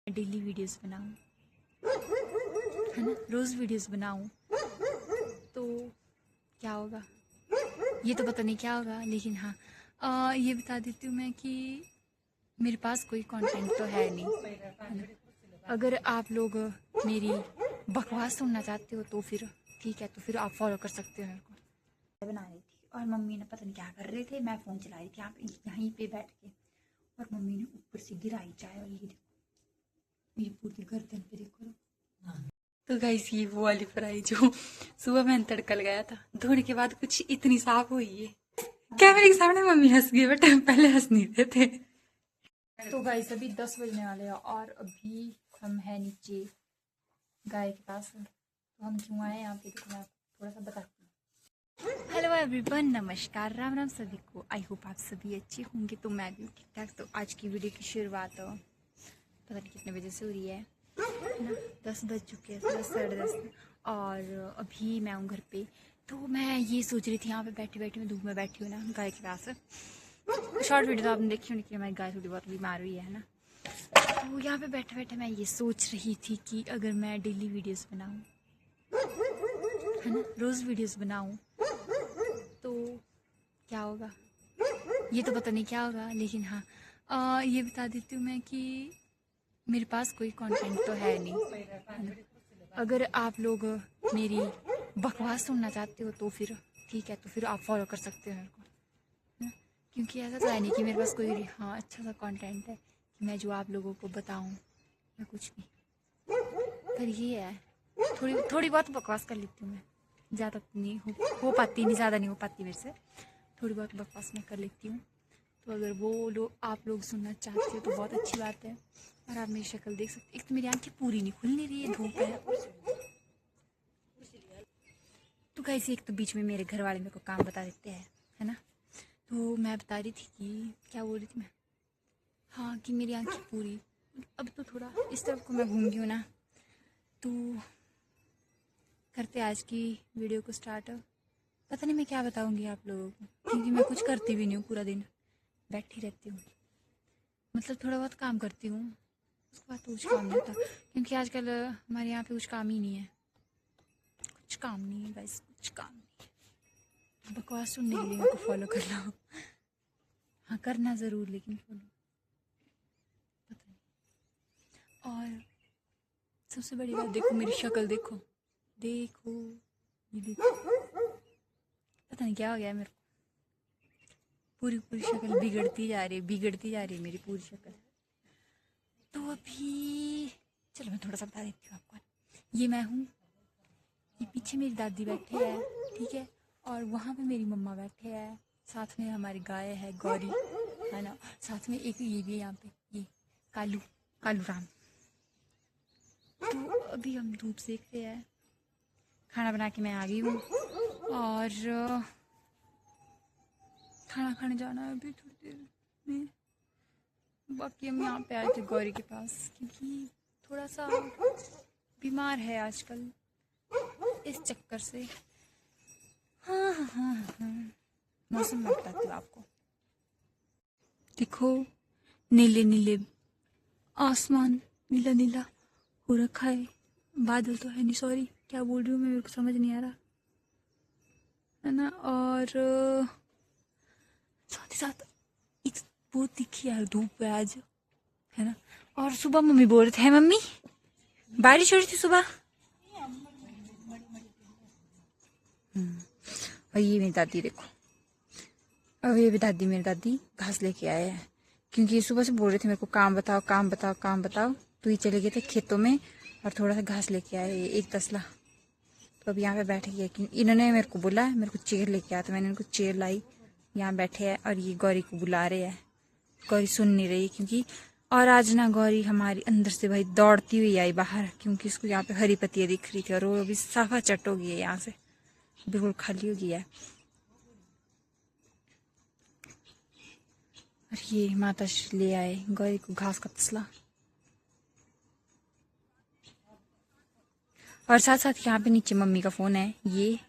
Daily videos बनाऊं, है ना, रोज़ वीडियोस बनाऊं तो क्या होगा ये तो पता नहीं क्या होगा, लेकिन हाँ ये बता देती हूँ मैं कि मेरे पास कोई कंटेंट तो है नहीं, है ना। अगर आप लोग मेरी बकवास सुनना चाहते हो तो फिर ठीक है, तो फिर आप फॉलो कर सकते हो मेरे को। बना रही थी और मम्मी ने पता नहीं क्या कर रहे थे, मैं फ़ोन चला रही थी यहाँ पे, यहीं पे बैठ के, और मम्मी ने ऊपर से गिराई चाय, और ये देखो मेरी पूरी गर्दन पे देखो। तो गाइस ये वो वाली फ्राई जो सुबह मैंने तड़का लगाया था, धोने के बाद कुछ इतनी साफ हुई है। कैमरे के सामने मम्मी हंस गई, बट पहले हंस नहीं रहे थे। तो गाइस अभी 10 बजने वाले हैं और अभी हम हैं नीचे गाय के पास। तो हम क्यों आए यहाँ पे, देखो मैं आपको थोड़ा सा बताती हूँ। हेलो एवरीवन, नमस्कार, राम राम सभी को। आई होप आप सभी अच्छे होंगे, तो मैं भी ठीक ठाक। तो आज की वीडियो की शुरुआत पता नहीं कितने बजे से हो रही है ना, 10 बज चुके हैं, 10 साढ़े 10, और अभी मैं हूँ घर पे। तो मैं ये सोच रही थी, यहाँ पे बैठी बैठी मैं धूप में बैठी हूँ ना गाय के पास। शॉर्ट वीडियो तो आपने देखी होनी कि हमारी गाय थोड़ी बहुत बीमार हुई है ना। तो यहाँ पे बैठे बैठे मैं ये सोच रही थी कि अगर मैं डेली वीडियोस बनाऊँ, है ना, रोज़ वीडियोस बनाऊँ तो क्या होगा ये तो पता नहीं क्या होगा, लेकिन हाँ ये बता देती हूँ मैं कि मेरे पास कोई कंटेंट तो है नहीं, है ना। अगर आप लोग मेरी बकवास सुनना चाहते हो तो फिर ठीक है, तो फिर आप फॉलो कर सकते हो मेरे को, है ना। क्योंकि ऐसा तो है नहीं कि मेरे पास कोई हाँ अच्छा सा कंटेंट है कि मैं जो आप लोगों को बताऊं या कुछ भी। पर ये है, थोड़ी बहुत बकवास कर लेती हूँ मैं, ज़्यादा नहीं हो पाती, नहीं ज़्यादा नहीं हो पाती मेरे से, थोड़ी बहुत बकवास मैं कर लेती हूँ। तो अगर वो लोग आप लोग सुनना चाहते हो तो बहुत अच्छी बात है। और आप मेरी शक्ल देख सकते, एक तो मेरी आंखें पूरी नहीं खुल नहीं रही है, धूप है। तो कैसे एक तो बीच में मेरे घर वाले मेरे को काम बता देते हैं, है ना। तो मैं बता रही थी कि क्या बोल रही थी मैं, हाँ कि मेरी आंखें पूरी, अब तो थोड़ा इस तरफ को मैं घूम गई हूँ ना। तो करते आज की वीडियो को स्टार्ट। पता नहीं मैं क्या बताऊँगी आप लोगों को, क्योंकि मैं कुछ करती भी नहीं हूँ, पूरा दिन बैठी रहती हूँ। मतलब थोड़ा बहुत काम करती हूँ, उसके बाद तो कुछ काम नहीं होता, क्योंकि आजकल हमारे यहाँ पे कुछ काम ही नहीं है, कुछ काम नहीं है गाइस, कुछ काम नहीं है। बकवास सुनने के लिए मेरे को फॉलो कर लो। हाँ करना ज़रूर, लेकिन फॉलो पता नहीं। और सबसे बड़ी बात, देखो मेरी शक्ल, देखो देखो ये देखो, पता नहीं क्या हो गया है मेरे को, पूरी पूरी शक्ल बिगड़ती जा रही है, बिगड़ती जा रही है मेरी पूरी शक्ल। तो अभी चलो मैं थोड़ा सा बता देती हूँ आपको। ये मैं हूँ, ये पीछे मेरी दादी बैठे है, ठीक है, और वहाँ पे मेरी मम्मा बैठे हैं, साथ में हमारी गाय है गौरी, है ना, साथ में एक ये भी यहाँ पे, ये कालू, कालू राम। तो अभी हम धूप सेक रहे हैं, खाना बना के मैं आ गई हूँ, और खाना खाने जाना है अभी थोड़ी देर में। बाकी हम यहाँ पे आए थे गौरी के पास, क्योंकि थोड़ा सा बीमार है आजकल, इस चक्कर से। हाँ हाँ हाँ हाँ, मौसम में बताती हूँ आपको। देखो नीले नीले आसमान, नीला नीला हो रखा है, बादल तो है नहीं, सॉरी क्या बोल रही हूँ मैं, मेरे को समझ नहीं आ रहा, है ना। और साथ ही साथ एक बहुत दिखी यार धूप है आज, है ना। और सुबह मम्मी बोल रहे थे, मम्मी बारिश हो रही थी सुबह। और ये मेरी दादी देखो, अब ये भी दादी, मेरी दादी घास लेके आए हैं, क्योंकि सुबह से बोल रहे थे मेरे को काम बताओ काम बताओ काम बताओ, तो ये चले गए थे खेतों में और थोड़ा सा घास लेके आए, एक तसला। तो अब यहाँ पे बैठ गया, क्योंकि इन्होंने मेरे को बोला मेरे को चेयर लेके आया, तो मैंने इनको चेयर लाई, यहाँ बैठे हैं, और ये गौरी को बुला रहे हैं। गौरी सुन नहीं रही, क्योंकि और आज ना गौरी हमारी अंदर से भाई दौड़ती हुई आई बाहर, क्योंकि उसको यहाँ पे हरी पत्तियाँ दिख रही थी, और वो अभी साफा चट हो गई है, यहाँ से बिल्कुल खाली हो गया है। और ये माता ले आए गौरी को घास का तसला, और साथ साथ यहाँ पे नीचे मम्मी का फ़ोन है ये,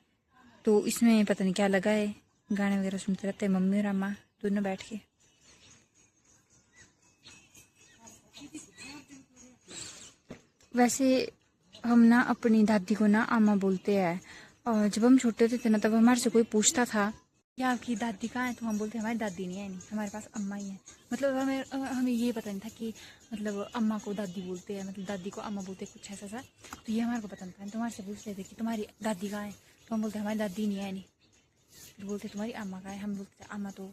तो इसमें पता नहीं क्या लगा है, गाने वगैरह सुनते रहते हैं मम्मी और अम्मा दोनों बैठ के। वैसे हम ना अपनी दादी को ना अम्मा बोलते हैं, और जब हम छोटे होते थे ना तब हमारे से कोई पूछता था कि आपकी दादी कहाँ है, तो हम बोलते हमारी दादी नहीं है, नहीं हमारे पास अम्मा ही है। मतलब हमें ये पता नहीं था कि मतलब अम्मा को दादी बोलते हैं, मतलब दादी को अम्मा बोलते हैं, कुछ ऐसा सा। तो ये हमारे को पता नहीं था। तो हमारे से पूछ रहे थे कि तुम्हारी दादी कहाँ है, तो हम बोलते हमारी दादी नहीं है, नहीं। फिर बोलते तुम्हारी अम्मा कहाँ है, हम बोलते अम्मा तो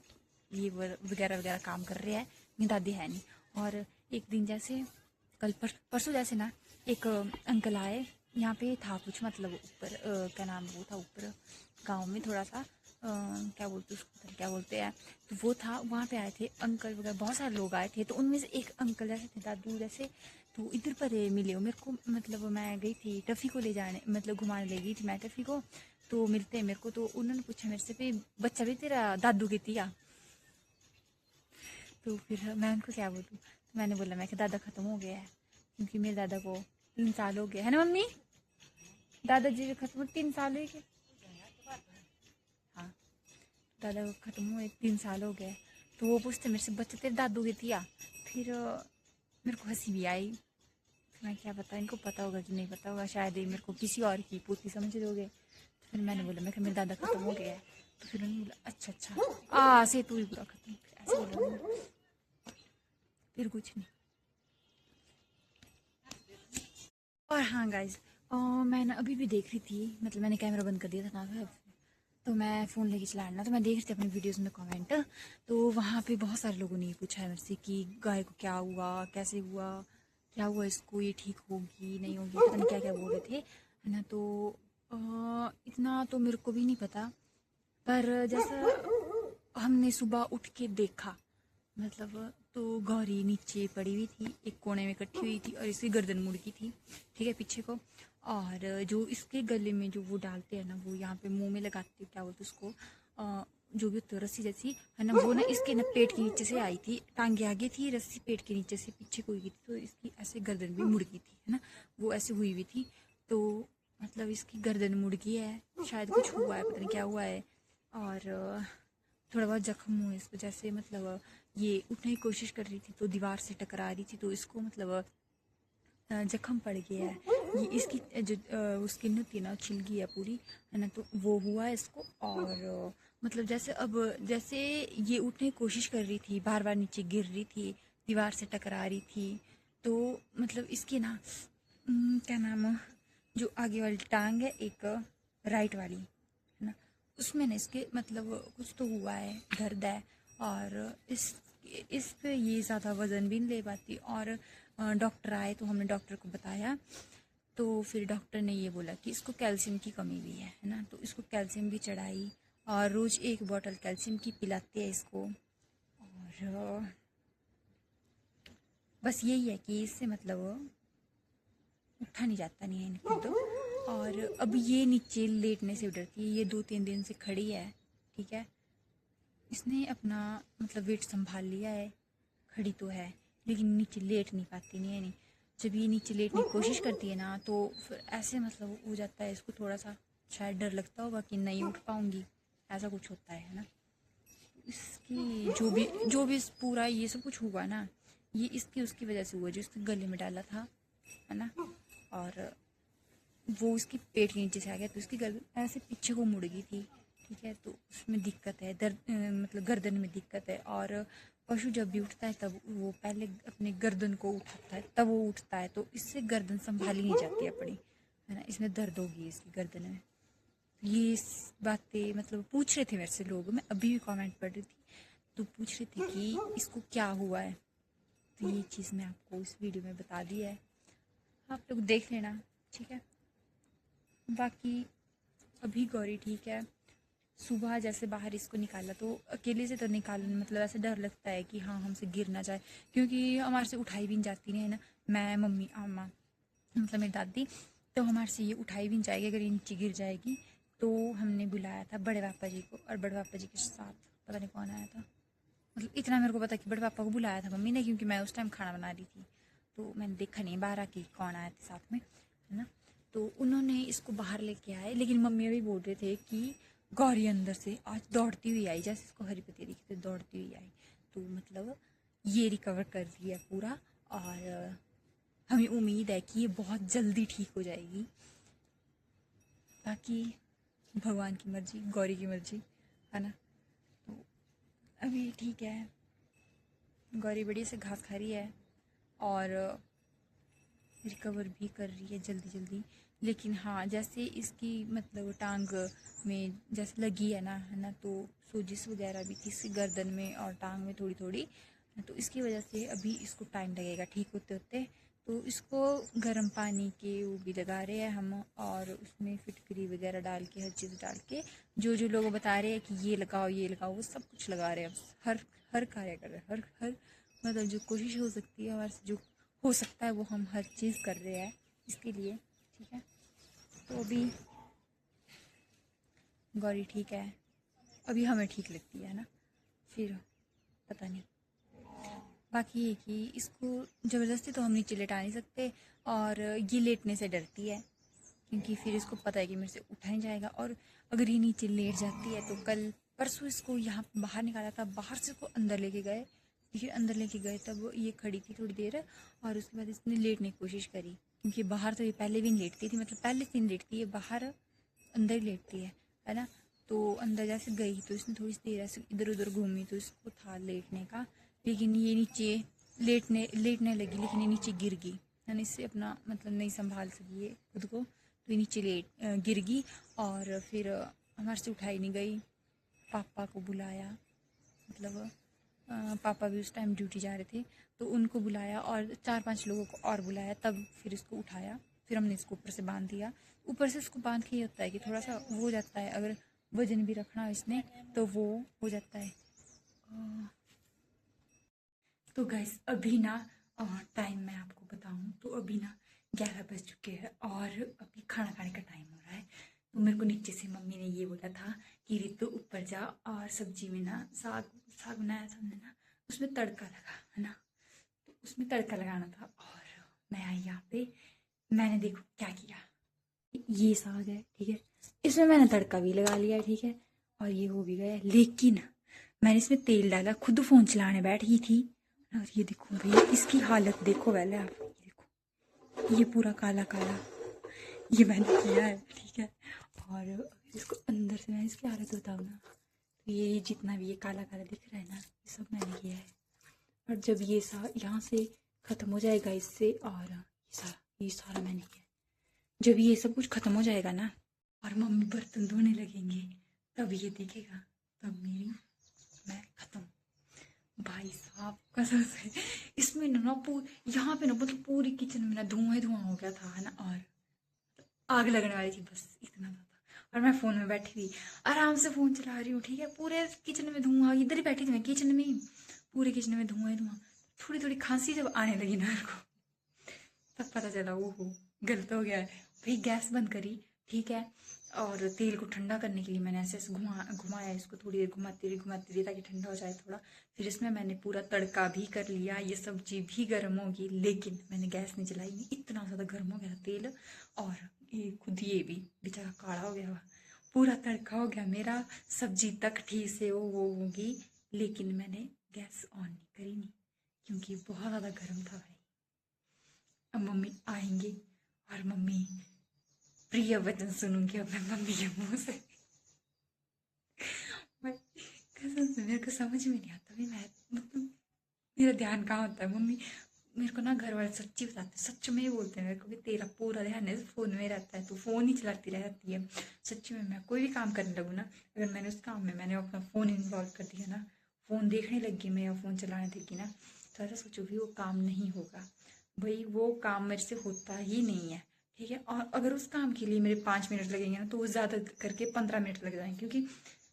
ये वगैरह वगैरह काम कर रहे हैं, मेरी दादी है नहीं। और एक दिन जैसे कल परसों जैसे ना एक अंकल आए यहाँ पे था कुछ, मतलब ऊपर क्या नाम वो था, ऊपर गांव में थोड़ा सा क्या बोलते उसको, पता नहीं क्या बोलते हैं। तो वो था, वहाँ पे आए थे अंकल वगैरह, बहुत सारे लोग आए थे। तो उनमें से एक अंकल जैसे थे, दादू जैसे, तो इधर पर मिले वो मेरे को। मतलब मैं गई थी टफ़ी को ले जाने, मतलब घुमाने ले गई थी मैं टफ़ी को। तो मिलते हैं मेरे को, तो उन्होंने पूछा मेरे से, भी बच्चा भी तेरा दादू की थी या? तो फिर मैं उनको क्या बोलूँ, तो मैंने बोला मैं कि दादा ख़त्म हो गया है, क्योंकि मेरे दादा को 3 साल हो गया है ना मम्मी, दादाजी को खत्म 3 साल हो गए। हाँ, दादा को ख़त्म हुए 3 साल हो गए। तो वो पूछते मेरे से बच्चे तेरे दादू की थी या? फिर मेरे को हंसी भी आई। फिर मैं क्या पता इनको पता होगा कि नहीं पता होगा, शायद ये मेरे को किसी और की पोती समझ लोगे। तो फिर मैंने बोला मैं कि मेरा दादा ख़त्म हो गया है। तो फिर उन्होंने बोला अच्छा अच्छा से तू ही पूरा ख़त्म, ऐसे बोला उन्होंने। फिर कुछ नहीं। और हाँ गाइज, मैं ना अभी भी देख रही थी, मतलब मैंने कैमरा बंद कर दिया था ना, तो मैं फ़ोन लेके चला रहा, तो मैं देख रही थी अपनी वीडियोस में कमेंट। तो वहाँ पे बहुत सारे लोगों ने ये पूछा है मेरे से कि गाय को क्या हुआ, कैसे हुआ, क्या हुआ इसको, ये ठीक होगी नहीं होगी, पता नहीं क्या क्या बोल रहे थे, है ना। तो इतना तो मेरे को भी नहीं पता, पर जैसा हमने सुबह उठ के देखा, मतलब तो गौरी नीचे पड़ी हुई थी, एक कोने में इकट्ठी हुई थी, और इसकी गर्दन मुड़ की थी, ठीक है, पीछे को। और जो इसके गले में जो वो डालते हैं ना, वो यहाँ पे मुंह में लगाते, क्या बोलते उसको, जो भी होती है रस्सी जैसी, है ना, वो ना इसके ना पेट के नीचे से आई थी, टांगे आगे थी, रस्सी पेट के नीचे से पीछे को हुई थी, तो इसकी ऐसे गर्दन भी मुड़ गई थी, है ना, वो ऐसे हुई हुई थी। तो मतलब इसकी गर्दन मुड़ गई है, शायद कुछ हुआ है, पता नहीं क्या हुआ है। और थोड़ा बहुत जख्म हुए इसको, जैसे मतलब ये उठने की कोशिश कर रही थी तो दीवार से टकरा रही थी, तो इसको मतलब जख्म पड़ गया है। ये इसकी जो स्किन होती है ना, छिल गई है पूरी, है ना, तो वो हुआ है इसको। और मतलब जैसे अब जैसे ये उठने की कोशिश कर रही थी, बार बार नीचे गिर रही थी, दीवार से टकरा रही थी, तो मतलब इसकी ना क्या नाम, जो आगे वाली टांग है एक, राइट वाली, है ना, उसमें ना इसके मतलब कुछ तो हुआ है, दर्द है। और इस पे ये ज़्यादा वज़न भी नहीं ले पाती। और डॉक्टर आए तो हमने डॉक्टर को बताया, तो फिर डॉक्टर ने ये बोला कि इसको कैल्शियम की कमी भी है ना, तो इसको कैल्शियम भी चढ़ाई, और रोज़ 1 बॉटल कैल्शियम की पिलाते हैं इसको। और बस यही है कि इससे मतलब उठा नहीं जाता, नहीं है इनकी तो। और अब ये नीचे लेटने से डरती है, ये 2-3 दिन से खड़ी है, ठीक है, इसने अपना मतलब वेट संभाल लिया है, खड़ी तो है लेकिन नीचे लेट नहीं पाती, नहीं है, नहीं। जब ये नीचे लेटने की कोशिश करती है ना, तो फिर ऐसे मतलब हो जाता है इसको थोड़ा सा, शायद डर लगता होगा कि नहीं उठ पाऊंगी, ऐसा कुछ होता है ना। इसकी जो भी पूरा ये सब कुछ हुआ ना, ये इसकी उसकी वजह से हुआ, जो इसके गले में डाला था, है ना। और वो उसकी पेट के नीचे से आ गया, तो उसकी गर्दन ऐसे पीछे को मुड़ गई थी, ठीक है, तो उसमें दिक्कत है, दर्द मतलब गर्दन में दिक्कत है। और पशु जब भी उठता है तब वो पहले अपने गर्दन को उठाता है, तब वो उठता है, तो इससे गर्दन संभाली नहीं जाती अपनी, है ना, इसमें दर्द होगी इसकी गर्दन में। ये बातें मतलब पूछ रहे थे मेरे से लोग, मैं अभी भी कमेंट पढ़ रही थी, तो पूछ रहे थे कि इसको क्या हुआ है। तो ये चीज़ मैं आपको इस वीडियो में बता दी है, आप लोग देख लेना, ठीक है। बाकी अभी गौरी ठीक है। सुबह जैसे बाहर इसको निकाला तो अकेले से तो निकालने मतलब ऐसे डर लगता है कि हाँ हमसे गिर ना जाए, क्योंकि हमारे से उठाई भी नहीं जाती नहीं, है ना, मैं मम्मी अम्मा मतलब मेरी दादी, तो हमारे से ये उठाई भी नहीं जाएगी, अगर ये नीचे गिर जाएगी। तो हमने बुलाया था बड़े पापा जी को, और बड़े पापा जी के साथ पता नहीं कौन आया था, मतलब इतना मेरे को पता कि बड़े पापा को बुलाया था मम्मी ने, क्योंकि मैं उस टाइम खाना बना रही थी, तो मैंने देखा नहीं बाहर आके कौन आया था साथ में, है ना। तो उन्होंने इसको बाहर लेके आए, लेकिन मम्मी अभी बोल रहे थे कि गौरी अंदर से आज दौड़ती हुई आई, जैसे इसको हरी पत्ती दिखी तो दौड़ती हुई आई, तो मतलब ये रिकवर कर लिया पूरा। और हमें उम्मीद है कि ये बहुत जल्दी ठीक हो जाएगी। बाकी भगवान की मर्जी, गौरी की मर्जी, है ना। तो अभी ठीक है, गौरी बढ़िया से घास खा रही है और रिकवर भी कर रही है जल्दी जल्दी। लेकिन हाँ, जैसे इसकी मतलब टांग में जैसे लगी है ना, तो सोजिश वगैरह भी थी इसकी गर्दन में और टांग में थोड़ी थोड़ी, तो इसकी वजह से अभी इसको टाइम लगेगा ठीक होते होते। तो इसको गर्म पानी के वो भी लगा रहे हैं हम, और उसमें फिटकरी वगैरह डाल के, हर चीज़ डाल के, जो जो लोग बता रहे हैं कि ये लगाओ ये लगाओ, वो सब कुछ लगा रहे हैं। हर हर कार्य कर रहे हैं, हर हर मतलब जो कोशिश हो सकती है हमारे से, जो हो सकता है वो हम हर चीज़ कर रहे हैं इसके लिए। ठीक है, तो अभी गौरी ठीक है, अभी हमें ठीक लगती है ना, फिर पता नहीं। बाकी ये कि इसको ज़बरदस्ती तो हम नीचे लेटा नहीं सकते, और ये लेटने से डरती है क्योंकि फिर इसको पता है कि मेरे से उठा नहीं जाएगा। और अगर ये नीचे लेट जाती है तो कल परसों इसको यहाँ बाहर निकाला था, बाहर से इसको अंदर लेके गए, फिर अंदर लेके गए तब ये खड़ी थी थोड़ी देर, और उसके बाद इसने लेटने की कोशिश करी, क्योंकि बाहर तो ये पहले भी नहीं लेटती थी, मतलब पहले से नहीं लेटती है, बाहर अंदर ही लेटती है ना। तो अंदर जैसे गई तो इसने थोड़ी सी देर ऐसे इधर उधर घूमी, तो इसको था लेटने का, लेकिन ये नीचे लेटने लगी, लेकिन ये नीचे गिर गई, यानी इससे अपना मतलब नहीं संभाल सकी है खुद को, तो ये नीचे गिर गई। और फिर हमारे से उठाई नहीं गई, पापा को बुलाया, मतलब पापा भी उस टाइम ड्यूटी जा रहे थे, तो उनको बुलाया और 4-5 लोगों को और बुलाया, तब फिर इसको उठाया। फिर हमने इसको ऊपर से बांध दिया। ऊपर से इसको बांध के ये होता है कि थोड़ा सा वो हो जाता है, अगर वजन भी रखना हो इसने तो वो हो जाता है। तो गैस अभी ना टाइम मैं आपको बताऊं तो अभी ना 11 बज चुके हैं और अभी खाना खाने का टाइम हो रहा है। तो मेरे को नीचे से मम्मी ने ये बोला था कि रितु ऊपर जा, और सब्जी में ना साग साग बनाया था हमने ना, उसमें तड़का लगा है ना, तो उसमें तड़का लगाना था। और मैं आई यहाँ पे, मैंने देखो क्या किया, ये साग है ठीक है, इसमें मैंने तड़का भी लगा लिया ठीक है, और ये हो भी गया, लेकिन मैंने इसमें तेल डाला, खुद फ़ोन चलाने बैठ गई थी, और ये देखो भैया इसकी हालत देखो पहले आप, ये देखो ये पूरा काला काला, ये मैंने किया है ठीक है। और इसको अंदर से मैं इसकी हालत बताऊँ ना, तो ये जितना भी ये काला काला दिख रहा है ना, ये सब मैंने किया है। और जब ये यहाँ से ख़त्म हो जाएगा इससे, और ये सारा मैंने किया, जब ये सब कुछ ख़त्म हो जाएगा ना और मम्मी बर्तन धोने लगेंगे, तब ये देखेगा, तब मैं ख़त्म भाई साहब कसम से। इसमें ना यहाँ पे ना मतलब पूरी किचन में ना धुआं धुआं हो गया था है ना, और आग लगने वाली थी, बस इतना था। और मैं फ़ोन में बैठी हुई आराम से फ़ोन चला रही हूँ ठीक है, पूरे किचन में धुआं, इधर ही बैठी थी मैं किचन में ही, पूरे किचन में धुआं धुआं। थोड़ी थोड़ी खांसी जब आने लगी ना मेरे को, तब पता चला वो गलत हो गया है भाई। गैस बंद करी ठीक है, और तेल को ठंडा करने के लिए मैंने ऐसे ऐसे घुमाया इसको, थोड़ी देर घुमाती रही ताकि ठंडा हो जाए थोड़ा। फिर इसमें मैंने पूरा तड़का भी कर लिया, ये सब्जी भी गर्म होगी, लेकिन मैंने गैस नहीं जलाई, इतना ज़्यादा गर्म हो गया तेल, और ये खुद ये भी बेचारा काला हो गया, पूरा तड़का हो गया मेरा, सब्जी तक ठीक से वो होगी, लेकिन मैंने गैस ऑन नहीं करी नहीं, क्योंकि बहुत ज़्यादा गर्म था भाई। अब मम्मी आएंगे और मम्मी प्रिय वचन सुनूंगी अब मैं मम्मी के मुंह से। मैं कसम से मेरे को समझ में नहीं आता भी, मैं मतलब मेरा ध्यान कहाँ होता है। मम्मी मेरे को ना घर वाले सच्ची बताते, सच में ही बोलते हैं मेरे को भी, तेरा पूरा ध्यान है फ़ोन में रहता है, तू फ़ोन ही चलाती रहती है। सच्ची में मैं कोई भी काम करने लगूँ ना, अगर मैंने उस काम में मैंने अपना फ़ोन इन्वॉल्व कर दिया ना, फ़ोन देखने लगी मैं या फ़ोन चलाने लगी ना, तो ऐसा सोचो भी वो काम नहीं होगा भाई, वो काम मेरे से होता ही नहीं है ठीक है। और अगर उस काम के लिए मेरे 5 मिनट लगेंगे ना, तो वो ज़्यादा करके 15 मिनट लग जाएंगे, क्योंकि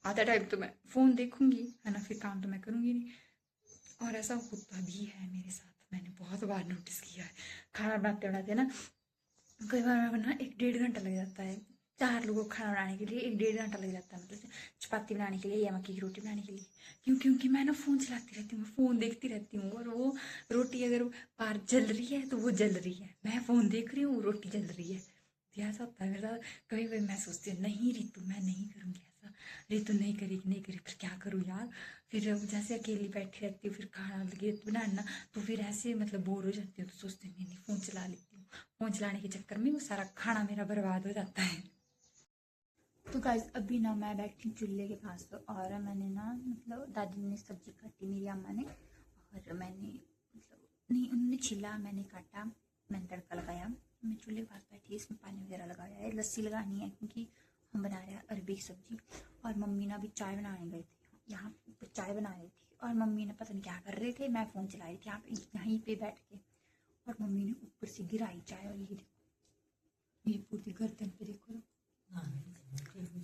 आधा टाइम तो मैं फ़ोन देखूंगी है ना, फिर काम तो मैं करूँगी नहीं। और ऐसा होता भी है मेरे साथ, मैंने बहुत बार नोटिस किया है। खाना बनाते बनाते ना कई बार मैं ना 1-1.5 घंटा लग जाता है, 4 लोगों को खाना बनाने के लिए 1-1.5 घंटा लग जाता है, मतलब चपाती बनाने के लिए या मक्की की रोटी बनाने के लिए। क्योंकि मैं ना फ़ोन चलाती रहती हूँ, फ़ोन देखती रहती हूँ, और वो रोटी अगर बाहर जल रही है तो वो जल रही है, मैं फ़ोन देख रही हूँ रोटी जल रही है, तो ऐसा होता है मेरे साथ। कभी कभी मैं सोचती हूँ नहीं रितु मैं नहीं करूँगी ऐसा, अरे तो नहीं करेगी फिर क्या करूँ यार। फिर जैसे अकेली बैठी रहती हूँ, फिर खाना लगे बनाना, तो फिर ऐसे मतलब बोर हो जाती हूँ, तो सोचती हूँ नहीं फ़ोन चला लेती हूँ। फ़ोन चलाने के चक्कर में वो सारा खाना मेरा बर्बाद हो जाता है। तो गाइस अभी ना मैं बैठी हूँ चूल्हे के पास, और मैंने ना मतलब दादी ने सब्जी काटी, मेरी अम्मा ने, और मैंने मतलब नहीं, उन्होंने छिला, मैंने काटा, मैंने तड़का लगाया। मैं चूल्हे के पास बैठी, इसमें पानी वगैरह लगाया है, लस्सी लगानी है क्योंकि हम बना रहे हैं अरबी की सब्जी। और मम्मी ना अभी चाय बनाने गई थी, यहाँ पे चाय बना रही थी, और मम्मी ने पता नहीं क्या कर रहे थे, मैं फ़ोन चला रही थी यहाँ पे, यहीं पे बैठ के, और मम्मी ने ऊपर से गिराई चाय, और ये देखो, ये पूरी गर्दन पे देखो,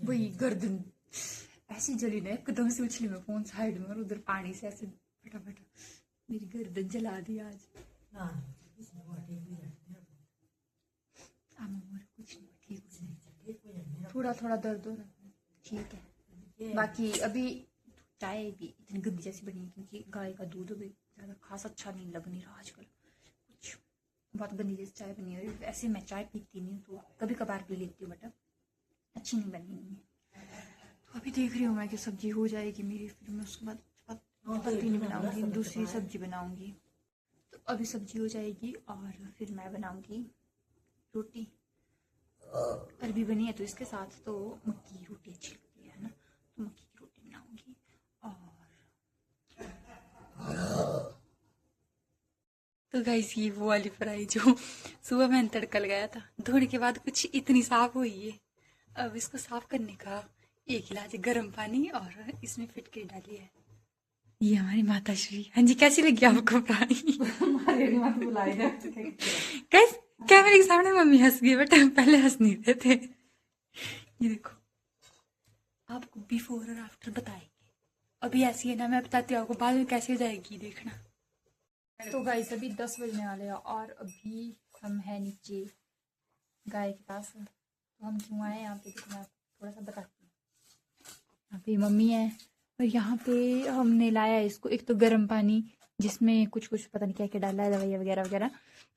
वही गर्दन ऐसी जली ना, एकदम से उछली मैं फोन साइड में, और उधर पानी से ऐसे फटाफट मेरी गर्दन जला दी आज। कुछ नहीं, ठीक है, थोड़ा थोड़ा दर्द हो रहा है, ठीक है। बाकी अभी चाय भी इतनी गंदी जैसी बनी है क्योंकि गाय का दूध भी ज़्यादा खास अच्छा नहीं लग नहीं रहा आजकल, कुछ बहुत गंदी जैसी चाय बनी है। ऐसे मैं चाय पीती नहीं हूँ, तो कभी कभार पी लेती हूँ, बट अच्छी नहीं बनी हुई है। तो अभी देख रही हूँ मैं कि सब्जी हो जाएगी मेरी, फिर मैं उसके बाद पत्ती नहीं बनाऊंगी, दूसरी सब्जी बनाऊंगी। तो अभी सब्जी हो जाएगी और फिर मैं बनाऊंगी रोटी। अरबी बनी है तो इसके साथ तो मक्की की रोटी अच्छी लगती है ना, तो मक्की की रोटी बनाऊंगी। और तो गाइस ये वो वाली फ्राई जो सुबह मैंने तड़का लगाया था, धोने के बाद कुछ इतनी साफ हुई है। अब इसको साफ करने का एक गिलास गर्म पानी और इसमें फिटकरी डाली है। ये हमारी माता श्री। हाँ जी, कैसी लगी आपको फ्राई? गाइस कैमरे के सामने मम्मी हंस गई, बट पहले हंस नहीं रहे थे। ये देखो, आपको बिफोर और आफ्टर बताएंगे। अभी ऐसी है ना, मैं बताती हूँ आपको बाद में कैसे हो जाएगी, देखना। तो गाइस अभी 10 बजने वाले हैं और अभी हम हैं नीचे गाय के पास। तो हम क्यों आए यहाँ पे, मैं आपको थोड़ा सा बताती हूँ। यहाँ पे मम्मी है, और यहाँ पे हमने लाया है इसको, एक तो गर्म पानी जिसमें कुछ कुछ पता नहीं क्या क्या डाला है, दवाइयाँ वगैरह वगैरह,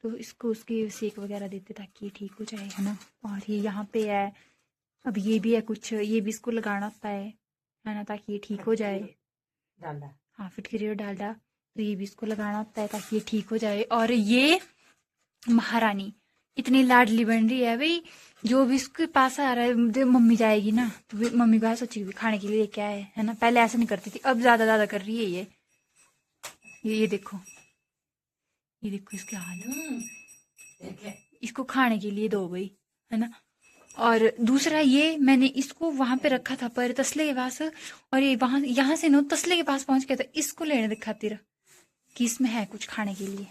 तो इसको उसके सेक वगैरह देते ताकि ये ठीक हो जाए, है ना। और ये यहाँ पे है, अब ये भी है कुछ, ये भी इसको लगाना होता है ना, ताकि ये ठीक हो जाए। डालडा, हाँ फिटकरी और डालडा, तो ये भी इसको लगाना होता है ताकि ये ठीक हो जाए। और ये महारानी इतनी लाडली बन रही है भाई, जो भी इसके पास आ रहा है, जब मम्मी जाएगी ना तो मम्मी को ऐसा सोची भी खाने के लिए क्या है ना। पहले ऐसा नहीं करती थी, अब ज्यादा ज्यादा कर रही है ये देखो, ये देखो इसके हाल, इसको खाने के लिए दो भाई, है ना। और दूसरा ये मैंने इसको वहां पे रखा था पर तसले के पास, और ये वहां यहाँ से ना तसले के पास पहुंच गया था, इसको लेने दिखाती रहा कि इसमें है कुछ खाने के लिए।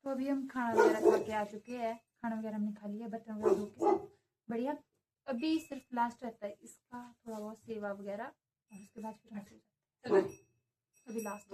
तो अभी हम खाना वगैरह खा के आ चुके हैं, खाना वगैरह हमने खा लिया, बर्तन वगैरह धो के सब बढ़िया। अभी सिर्फ लास्ट रहता है इसका थोड़ा बहुत सेवा वगैरह, और उसके बाद फिर हम सो जाते हैं। अभी लास्ट